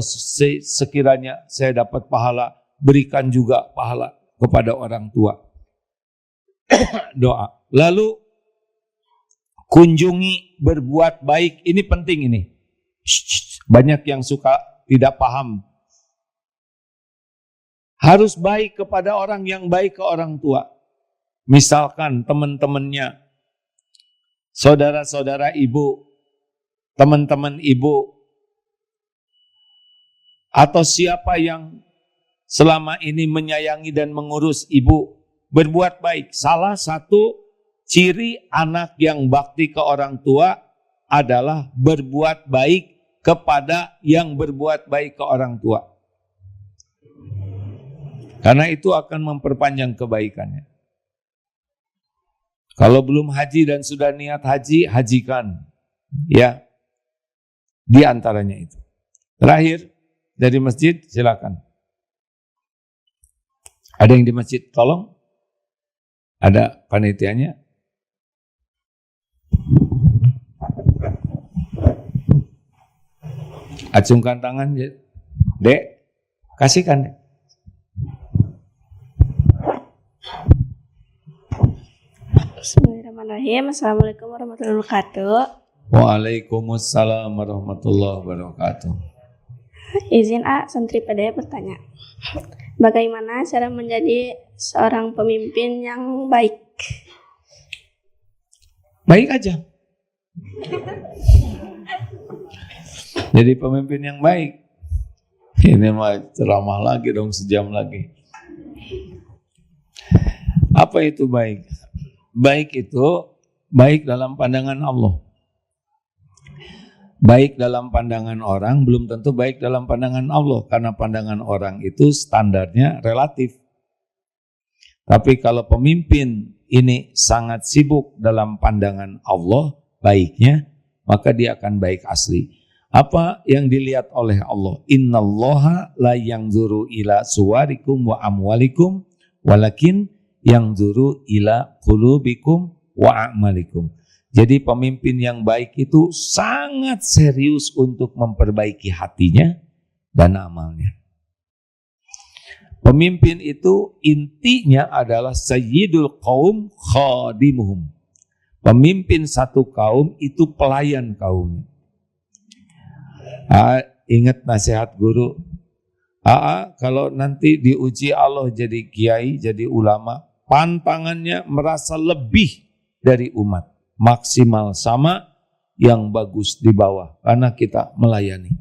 sekiranya saya dapat pahala, berikan juga pahala kepada orang tua. Doa. Lalu kunjungi, berbuat baik. Ini penting ini. Banyak yang suka tidak paham. Harus baik kepada orang yang baik ke orang tua. Misalkan teman-temannya, saudara-saudara ibu, teman-teman ibu, atau siapa yang selama ini menyayangi dan mengurus ibu, berbuat baik. Salah satu ciri anak yang bakti ke orang tua adalah berbuat baik kepada yang berbuat baik ke orang tua. Karena itu akan memperpanjang kebaikannya. Kalau belum haji dan sudah niat haji, hajikan. Ya, di antaranya itu. Terakhir, dari masjid, silakan. Ada yang di masjid, tolong. Ada panitianya. Acungkan tangan, Dek. Kasihkan, Dek. Bismillahirrahmanirrahim. Assalamualaikum warahmatullahi wabarakatuh. Waalaikumsalam warahmatullahi wabarakatuh. Izin santri pada bertanya. Bagaimana cara menjadi seorang pemimpin yang baik? Baik aja. Jadi pemimpin yang baik. Ini mah ceramah lagi dong, sejam lagi. Apa itu baik? Baik itu baik dalam pandangan Allah. Baik dalam pandangan orang belum tentu baik dalam pandangan Allah, karena pandangan orang itu standarnya relatif. Tapi kalau pemimpin ini sangat sibuk dalam pandangan Allah baiknya, maka dia akan baik asli. Apa yang dilihat oleh Allah? Innallaha la yanzuru ila suwarikum wa amwalikum walakin yanzuru ila qulubikum wa a'malikum. Jadi pemimpin yang baik itu sangat serius untuk memperbaiki hatinya dan amalnya. Pemimpin itu intinya adalah sayyidul qaum khadimuhum. Pemimpin satu kaum itu pelayan kaumnya. Ingat nasihat guru. Kalau nanti diuji Allah jadi kiai, jadi ulama, pantangannya merasa lebih dari umat. Maksimal sama, yang bagus di bawah, karena kita melayani.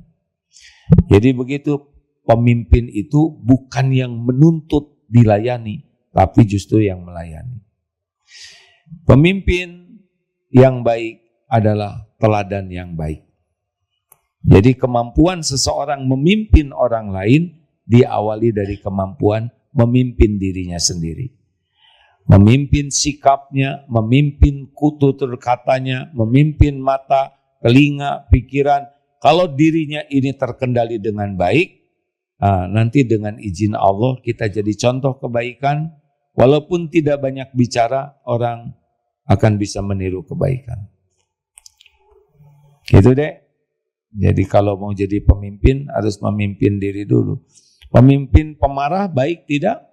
Jadi begitu, pemimpin itu bukan yang menuntut dilayani, tapi justru yang melayani. Pemimpin yang baik adalah teladan yang baik. Jadi kemampuan seseorang memimpin orang lain diawali dari kemampuan memimpin dirinya sendiri. Memimpin sikapnya, memimpin tutur katanya, memimpin mata, telinga, pikiran. Kalau dirinya ini terkendali dengan baik, nanti dengan izin Allah kita jadi contoh kebaikan. Walaupun tidak banyak bicara, orang akan bisa meniru kebaikan. Gitu deh. Jadi kalau mau jadi pemimpin harus memimpin diri dulu. Pemimpin pemarah baik tidak?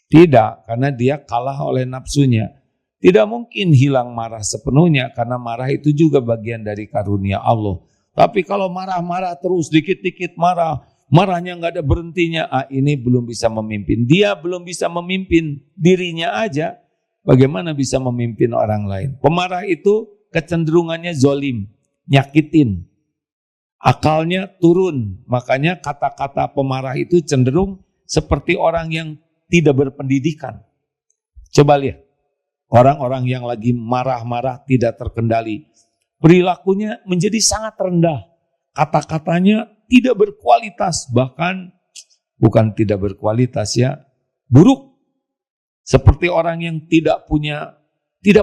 Tidak, karena dia kalah oleh nafsunya. Tidak mungkin hilang marah sepenuhnya, karena marah itu juga bagian dari karunia Allah. Tapi kalau marah-marah terus, dikit-dikit marah, marahnya nggak ada berhentinya, ini belum bisa memimpin. Dia belum bisa memimpin dirinya aja, bagaimana bisa memimpin orang lain. Pemarah itu kecenderungannya zolim, nyakitin, akalnya turun. Makanya kata-kata pemarah itu cenderung seperti orang yang tidak berpendidikan. Coba lihat, orang-orang yang lagi marah-marah tidak terkendali, perilakunya menjadi sangat rendah, kata-katanya tidak berkualitas, bahkan bukan tidak berkualitas ya, buruk. Seperti orang yang tidak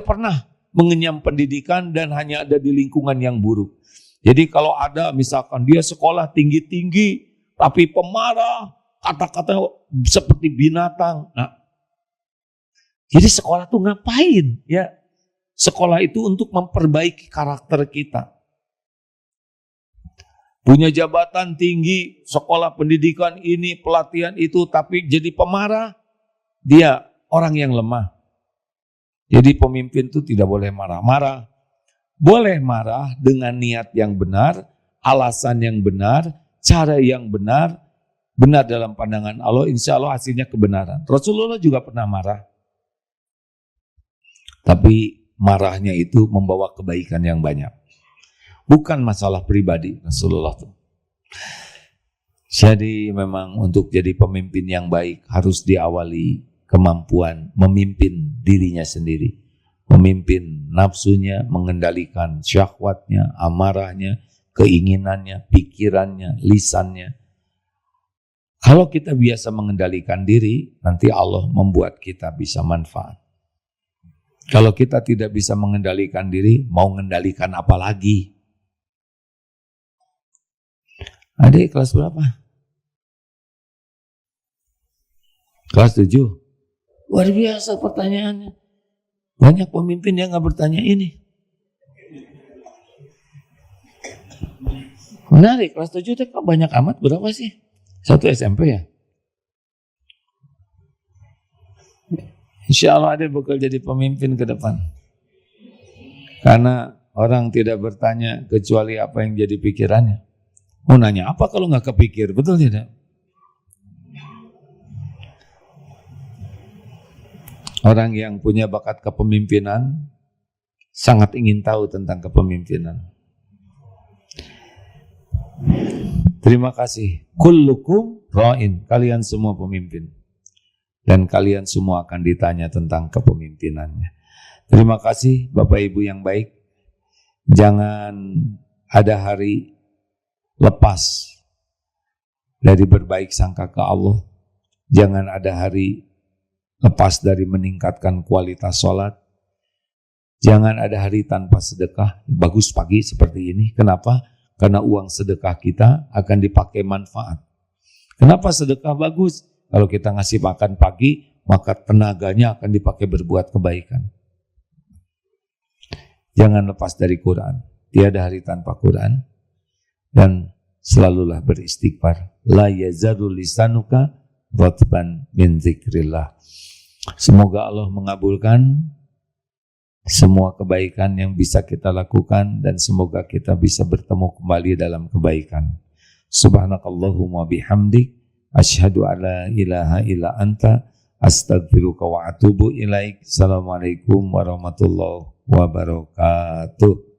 pernah mengenyam pendidikan dan hanya ada di lingkungan yang buruk. Jadi kalau ada misalkan dia sekolah tinggi-tinggi tapi pemarah, kata-kata seperti binatang. Nah, jadi sekolah tuh ngapain ya? Sekolah itu untuk memperbaiki karakter kita. Punya jabatan tinggi, sekolah pendidikan ini, pelatihan itu, tapi jadi pemarah, dia orang yang lemah. Jadi pemimpin itu tidak boleh marah-marah. Boleh marah dengan niat yang benar, alasan yang benar, cara yang benar, benar dalam pandangan Allah, insya Allah hasilnya kebenaran. Rasulullah juga pernah marah. Tapi marahnya itu membawa kebaikan yang banyak. Bukan masalah pribadi Rasulullah itu. Jadi memang untuk jadi pemimpin yang baik harus diawali kemampuan memimpin dirinya sendiri. Memimpin nafsunya, mengendalikan syahwatnya, amarahnya, keinginannya, pikirannya, lisannya. Kalau kita biasa mengendalikan diri, nanti Allah membuat kita bisa manfaat. Kalau kita tidak bisa mengendalikan diri, mau mengendalikan apa lagi? Adik kelas berapa? Kelas 7. Luar biasa pertanyaannya. Banyak pemimpin yang gak bertanya ini. Menarik, kelas 7 itu kok banyak amat, berapa sih? 1 SMP ya? Insya Allah ada bakal jadi pemimpin ke depan. Karena orang tidak bertanya kecuali apa yang jadi pikirannya. Mau nanya apa kalau nggak kepikir, betul tidak? Orang yang punya bakat kepemimpinan sangat ingin tahu tentang kepemimpinan. Terima kasih. Kullukum ra'in, kalian semua pemimpin. Dan kalian semua akan ditanya tentang kepemimpinannya. Terima kasih Bapak Ibu yang baik. Jangan ada hari lepas dari berbaik sangka ke Allah. Jangan ada hari lepas dari meningkatkan kualitas sholat. Jangan ada hari tanpa sedekah. Bagus pagi seperti ini. Kenapa? Karena uang sedekah kita akan dipakai manfaat. Kenapa sedekah bagus? Kalau kita ngasih makan pagi, maka tenaganya akan dipakai berbuat kebaikan. Jangan lepas dari Quran. Tiada hari tanpa Quran. Dan selalulah beristighfar. La yazaru lisanuka ratban min zikrillah. Semoga Allah mengabulkan semua kebaikan yang bisa kita lakukan dan semoga kita bisa bertemu kembali dalam kebaikan. Subhanakallahumma bihamdik asyhadu alla ilaha illa anta astaghfiruka wa atubu ilaik. Assalamualaikum warahmatullahi wabarakatuh.